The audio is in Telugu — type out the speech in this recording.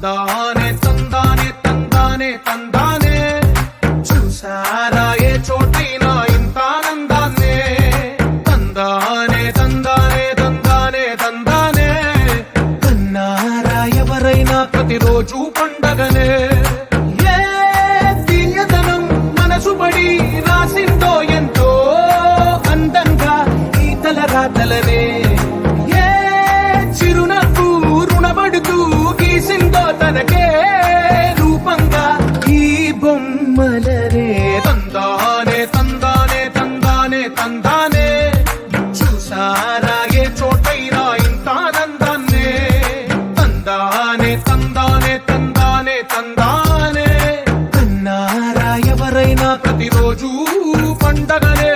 తందానే తందానే తందానే తందానే చూసారా ఏ చోటైనా ఇంత ఆనందాన్నే తందానే తందానే తందానే తందానే కన్నారా ఎవరైనా ప్రతిరోజు పండగనే ఏ తీయదనం మనసు పడి రాసిందో ఎంతో అందంగా ఈ తలరాతలనే ఏ చిరునవ్వు రుణపడుతూ గీసిందో తనకే రూపంగా ఈ బొమ్మలనే తందానే తందానే తందానే తందానే చూసారా ఏ చోటైనా ఇంత ఆనందాన్నే తందానే తందానే తందానే తందానే కన్నారా ఎవరైనా ప్రతిరోజు పండగనే